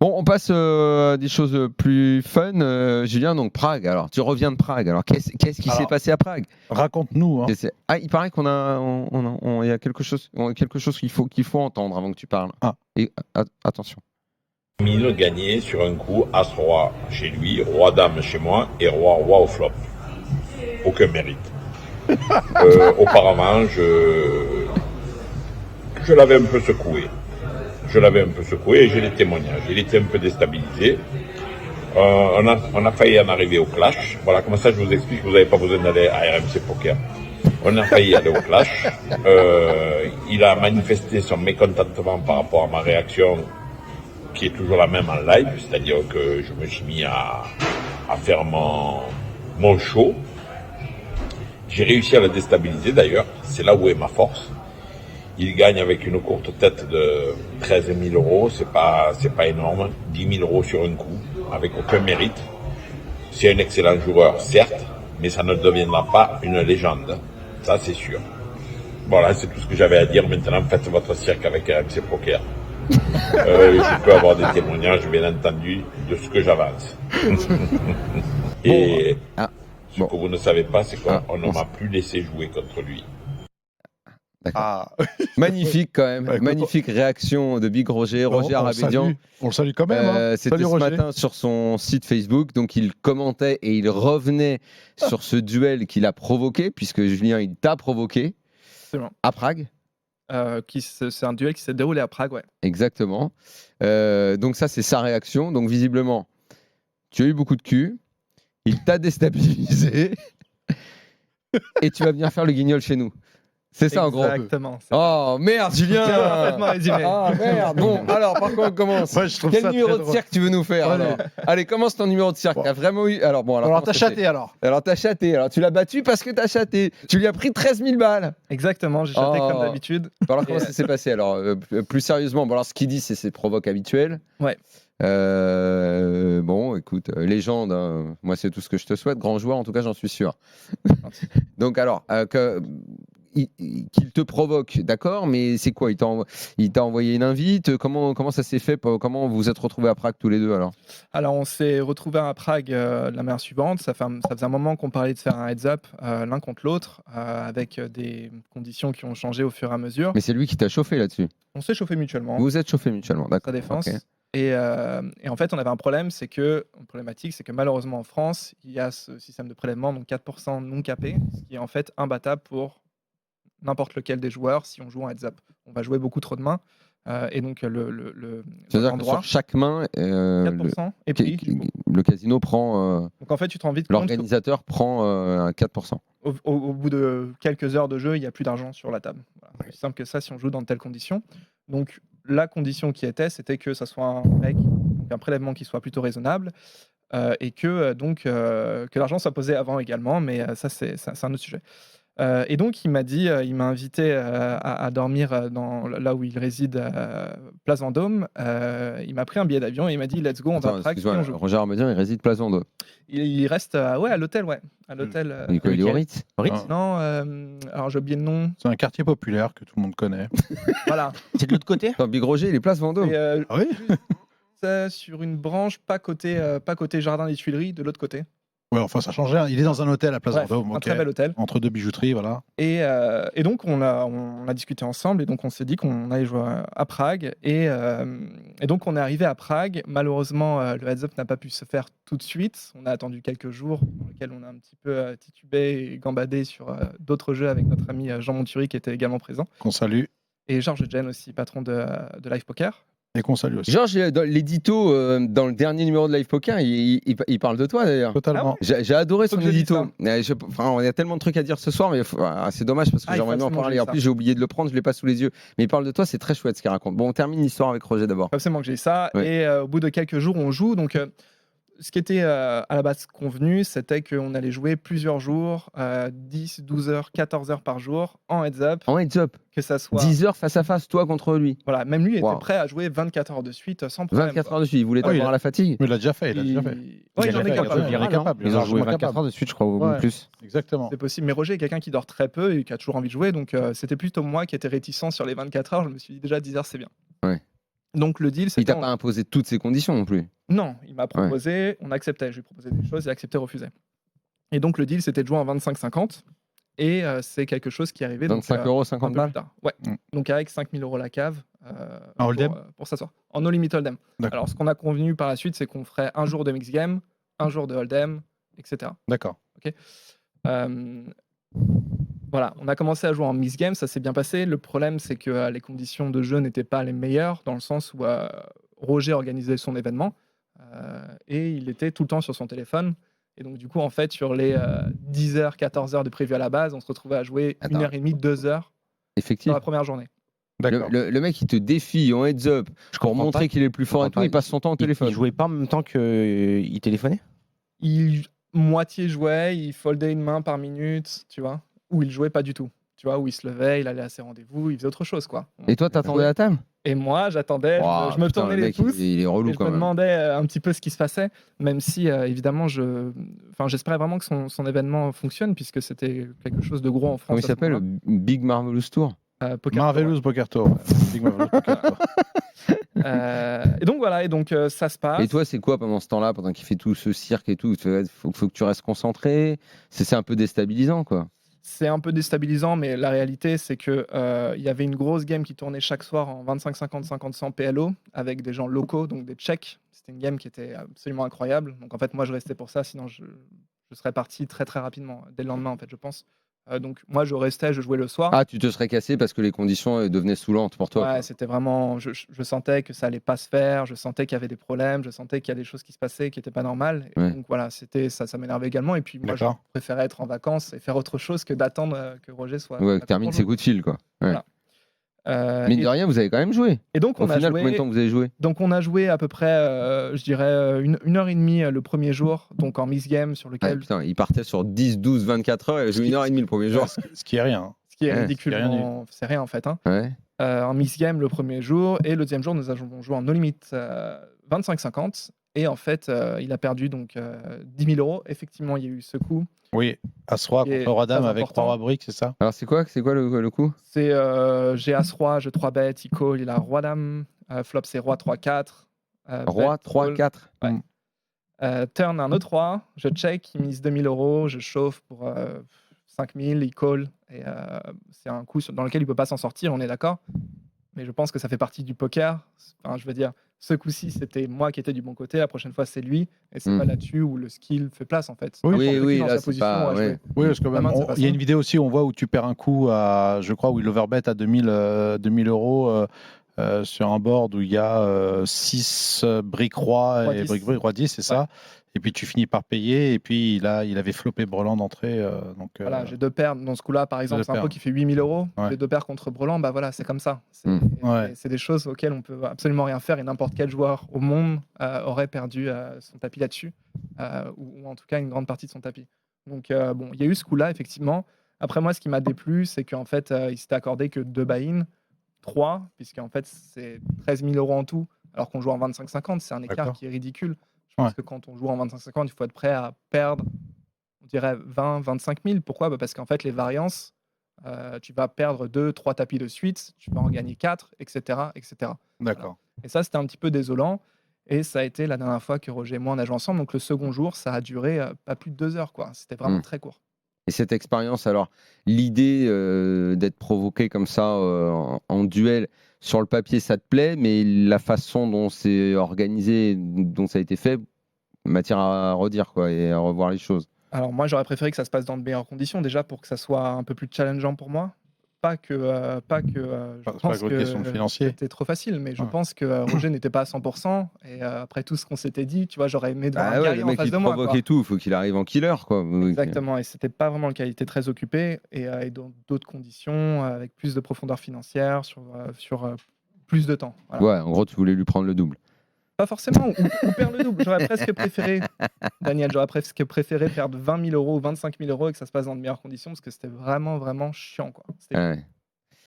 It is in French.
Bon, on passe à des choses plus fun. Julien, donc Prague. Alors, tu reviens de Prague. Alors, qu'est-ce qui s'est passé à Prague? Raconte-nous. Hein. Ah, il paraît il y a quelque chose qu'il faut entendre avant que tu parles. Ah. Et attention. Mille gagné sur un coup, As-Roi chez lui, Roi-Dame chez moi et Roi-Roi au flop. Aucun mérite. Auparavant, je l'avais un peu secoué. Et j'ai les témoignages. Il était un peu déstabilisé. On a failli en arriver au clash. Voilà, comme ça je vous explique, vous n'avez pas besoin d'aller à RMC Poker. On a failli aller au clash. Il a manifesté son mécontentement par rapport à ma réaction, qui est toujours la même en live, c'est-à-dire que je me suis mis à faire mon show. J'ai réussi à le déstabiliser d'ailleurs, c'est là où est ma force. Il gagne avec une courte tête de 13 000 euros, c'est pas énorme, 10 000 euros sur un coup, avec aucun mérite. C'est un excellent joueur, certes, mais ça ne deviendra pas une légende, ça c'est sûr. Voilà, c'est tout ce que j'avais à dire. Maintenant, faites votre cirque avec RMC Poker. Je peux avoir des témoignages, bien entendu, de ce que j'avance. Et ce que vous ne savez pas, c'est qu'on ne m'a plus laissé jouer contre lui. Magnifique quand même, magnifique réaction de Big Roger Arabédian. On le salue quand même. C'était salut, ce Roger. matin sur son site Facebook, donc il commentait et il revenait sur ce duel qu'il a provoqué, puisque Julien, il t'a provoqué à Prague. C'est un duel qui s'est déroulé à Prague, ouais. Exactement. Donc ça, c'est sa réaction. Donc visiblement, tu as eu beaucoup de cul, il t'a déstabilisé et tu vas venir faire le guignol chez nous. C'est ça en gros. Exactement. Oh merde, Julien. Parfaitement résumé. Ah merde. Bon, alors par contre, on commence. Ouais, je trouve Quel ça numéro très de drôle. cirque tu veux nous faire alors Allez, commence ton numéro de cirque. Bon. T'as vraiment eu. Alors bon, Alors comment t'as ça chaté fait alors. Alors t'as chaté. Alors tu l'as battu parce que t'as chaté. Tu lui as pris 13 000 balles. Exactement, j'ai chaté Oh. comme d'habitude. Bon, alors comment ça s'est passé alors plus sérieusement, bon alors ce qu'il dit c'est ses provoques habituels. Ouais. Bon, écoute, légende, hein. Moi c'est tout ce que je te souhaite, grand joueur en tout cas, j'en suis sûr. Donc alors, qu'il te provoque, d'accord, mais c'est quoi? Il t'a envoyé une invite? Comment ça s'est fait? Comment vous vous êtes retrouvés à Prague tous les deux alors? Alors, on s'est retrouvés à Prague de la manière suivante. Ça faisait un moment qu'on parlait de faire un heads-up l'un contre l'autre, avec des conditions qui ont changé au fur et à mesure. Mais c'est lui qui t'a chauffé là-dessus? On s'est chauffé mutuellement. Vous vous êtes chauffé mutuellement, d'accord. Sa défense. Ok. Et en fait, on avait un problème, une problématique, c'est que malheureusement en France, il y a ce système de prélèvement, donc 4% non capé, ce qui est en fait imbattable pour n'importe lequel des joueurs si on joue en heads-up. On va jouer beaucoup trop de mains, et donc C'est-à-dire que endroit, sur chaque main, 4% est pris. Du coup. le casino prend. Donc en fait, tu te rends vite compte L'organisateur prend 4%. au bout de quelques heures de jeu, il n'y a plus d'argent sur la table. Voilà. C'est aussi simple que ça si on joue dans de telles conditions. Donc la condition qui était, c'était que ça soit un prélèvement qui soit plutôt raisonnable, et que l'argent soit posé avant également, mais ça c'est un autre sujet. Et donc il m'a invité à dormir là où il réside, Place Vendôme. Il m'a pris un billet d'avion et il m'a dit let's go, on va à Prague. Excuse-moi, Roger Armedian, il réside Place Vendôme. Il reste à l'hôtel, ouais. À l'hôtel. Il est au Ritz. Non, alors j'ai oublié le nom. C'est un quartier populaire que tout le monde connaît. Voilà. C'est de l'autre côté? Attends, Big Roger, il est Place Vendôme. Ah oui. Sur une branche, pas côté Jardin des Tuileries, de l'autre côté. Ouais, enfin ça change rien. Il est dans un hôtel à Place Bref, Vendôme. un très bel hôtel. Entre deux bijouteries, voilà. Et donc on a discuté ensemble et donc on s'est dit qu'on allait jouer à Prague et donc on est arrivé à Prague. Malheureusement, le heads-up n'a pas pu se faire tout de suite. On a attendu quelques jours dans lesquels on a un petit peu titubé et gambadé sur d'autres jeux avec notre ami Jean Monturi qui était également présent. Qu'on salue. Et Georges Jen aussi, patron de Live Poker. Et qu'on salue aussi. Georges, l'édito dans le dernier numéro de Live Poker, il parle de toi d'ailleurs. Totalement. J'ai adoré son Faut que je dise édito. On a tellement de trucs à dire ce soir, mais c'est dommage parce que j'aimerais bien en parler. En plus, j'ai oublié de le prendre, je l'ai pas sous les yeux. Mais il parle de toi, c'est très chouette ce qu'il raconte. Bon, on termine l'histoire avec Roger d'abord. Absolument que j'ai ça. Ouais. Et au bout de quelques jours, on joue. Donc, ce qui était à la base convenu, c'était qu'on allait jouer plusieurs jours, 10, 12 heures, 14 heures par jour, en heads-up. En heads-up. Que ça soit 10 heures face à face, toi contre lui. Voilà, même lui était Wow. prêt à jouer 24 heures de suite sans problème. 24 heures de suite, il voulait t'avoir à la fatigue. Mais il l'a déjà fait. Ouais, Il il en est capable. est capable. Ils ont joué largement 24 capable. heures de suite, je crois, ou Ouais. plus. Exactement. C'est possible. Mais Roger est quelqu'un qui dort très peu et qui a toujours envie de jouer. Donc, c'était plutôt moi qui étais réticent sur les 24 heures. Je me suis dit déjà 10 heures, c'est bien. Ouais. Donc le deal, Il c'était... t'a pas imposé toutes ces conditions non plus. Non, il m'a proposé, on acceptait. Je lui proposais des choses, il acceptait, refusait. Et donc le deal, c'était de jouer en 25-50. Et c'est quelque chose qui est arrivé. 25 euros, un 50 peu balles. plus tard. Ouais. Donc avec 5 000 euros la cave. En hold'em pour s'asseoir. En no limit hold'em. D'accord. Alors ce qu'on a convenu par la suite, c'est qu'on ferait un jour de mix game, un jour de hold'em, etc. D'accord. Voilà, on a commencé à jouer en mix game, ça s'est bien passé. Le problème, c'est que les conditions de jeu n'étaient pas les meilleures, dans le sens où Roger organisait son événement et il était tout le temps sur son téléphone. Et donc, du coup, en fait, sur les 10 heures, 14 heures de prévu à la base, on se retrouvait à jouer 1h30, 2 heures sur Effectivement. la première journée. D'accord. Le mec, il te défie en heads up pour comprends montrer pas. qu'il est le plus fort et tout. comprends Il pas. passe son temps au téléphone. Il jouait pas en même temps qu'il téléphonait? Il moitié jouait, il foldait une main par minute, tu vois, ou il jouait pas du tout. Tu vois, où il se levait, il allait à ses rendez-vous, il faisait autre chose, quoi. Et toi, t'attendais la table? Et moi, j'attendais, je me tournais le les mec, pouces. il est relou Et je quand me même. demandais un petit peu ce qui se passait, même si évidemment, j'espérais vraiment que son événement fonctionne, puisque c'était quelque chose de gros en France. Comment il à ce s'appelle? moment-là. Big Marvelous Tour. Poker Tour, Marvelous Poker Tour. Ouais. Big Marvelous Poker Tour. et donc voilà, ça se passe. Et toi, c'est quoi pendant ce temps-là, pendant qu'il fait tout ce cirque et tout? Faut que tu restes concentré. C'est un peu déstabilisant, quoi. C'est un peu déstabilisant, mais la réalité, c'est que il y avait une grosse game qui tournait chaque soir en 25-50, 50-100 PLO avec des gens locaux, donc des Tchèques. C'était une game qui était absolument incroyable. Donc en fait, moi, je restais pour ça, sinon je serais parti très très rapidement dès le lendemain, en fait, je pense. Donc moi, je restais, je jouais le soir. Ah, tu te serais cassé parce que les conditions devenaient saoulantes pour toi. Ouais, quoi. c'était vraiment. Je sentais que ça allait pas se faire. Je sentais qu'il y avait des problèmes. Je sentais qu'il y a des choses qui se passaient qui n'étaient pas normales. Et Ouais. donc voilà, ça m'énervait également. Et puis moi, je D'accord. préférais être en vacances et faire autre chose que d'attendre que Roger soit. Ouais, d'accord termine pour ses jouer. coups de fil, quoi. Ouais. Voilà. Mine Et, de rien, vous avez quand même joué. et donc Au on a final, joué. combien de temps vous avez joué? Donc on a joué à peu près, je dirais, une heure et demie le premier jour, donc en mix game sur Ah, lequel. putain, il partait sur 10, 12, 24 heures et il a joué 1h30 le premier jour. Ce qui est rien. hein. Ce qui est Ouais, ridiculement. C'est rien en fait. Hein. Ouais. En mix game le premier jour et le deuxième jour nous avons joué en no limit 25-50 et en fait il a perdu donc 10 000 euros. Effectivement il y a eu ce coup. Oui, As-Roi Qui est contre Roi-Dame très avec important. 3 briques, c'est ça? Alors, c'est quoi le coup? C'est j'ai As-Roi, je 3 bêtes, il call, il a Roi-Dame, flop c'est Roi 3-4. Roi, 3, 4. Turn un autre roi, je check, il mise 2000 euros, je chauffe pour 5000, il call. Et c'est un coup dans lequel il ne peut pas s'en sortir, on est d'accord. Mais je pense que ça fait partie du poker. Enfin, je veux dire, ce coup-ci, c'était moi qui étais du bon côté, la prochaine fois, c'est lui. Et c'est pas là-dessus où le skill fait place, en fait. Oui, N'importe qui oui, dans là, sa c'est position pas- a ouais. joué. Oui, parce que La main de sa façon. il y a une vidéo aussi où on voit où tu perds un coup à, je crois, où il overbet à 2000 euros sur un board où il y a 6 briques roi Roi et 10. briques roi 10, c'est ça. Et puis tu finis par payer et puis il avait floppé Brelan d'entrée. Donc, Voilà, j'ai deux paires. Dans ce coup-là, par exemple, deux c'est un paires. pot qui fait 8000 euros. Ouais. J'ai deux paires contre Brelan, bah voilà, c'est comme ça. Ouais. C'est des choses auxquelles on peut absolument rien faire et n'importe quel joueur au monde aurait perdu son tapis là-dessus, ou en tout cas une grande partie de son tapis. Donc bon, il y a eu ce coup-là, effectivement. Après, moi, ce qui m'a déplu, c'est qu'en fait, il s'était accordé que 2 buy-in, 3, puisqu'en fait, c'est 13 000 euros en tout, alors qu'on joue en 25-50. C'est un écart D'accord. qui est ridicule. Je pense Ouais. que quand on joue en 25-50, il faut être prêt à perdre, on dirait 20-25 000. Pourquoi ? Bah parce qu'en fait, les variances, tu vas perdre 2-3 tapis de suite, tu vas en gagner 4, etc. etc. D'accord. Et ça, c'était un petit peu désolant. Et ça a été la dernière fois que Roger et moi, on a joué ensemble. Donc le second jour, ça a duré pas plus de 2 heures. Quoi. C'était vraiment très court. Et cette expérience, alors, l'idée d'être provoqué comme ça en duel, sur le papier, ça te plaît, mais la façon dont c'est organisé, dont ça a été fait, m'attire à redire, quoi, et à revoir les choses. Alors moi, j'aurais préféré que ça se passe dans de meilleures conditions, déjà pour que ça soit un peu plus challengeant pour moi. Pas que je Pas pense que que question de financier. c'était trop facile, mais je Ouais. pense que Roger n'était pas à 100%. Et après tout ce qu'on s'était dit, tu vois, j'aurais aimé de voir Bah un ouais, guerrier le en mec, face il de te moi. provoque Quoi. et tout, il faut qu'il arrive en killer, quoi. Exactement, et c'était pas vraiment le cas. Il était très occupé et dans d'autres conditions, avec plus de profondeur financière, sur plus de temps. Voilà. Ouais, en gros, tu voulais lui prendre le double. Pas forcément, ou perdre le double. J'aurais presque préféré, Daniel, perdre 20 000 euros ou 25 000 euros et que ça se passe dans de meilleures conditions parce que c'était vraiment, vraiment chiant. Quoi. C'était Ouais.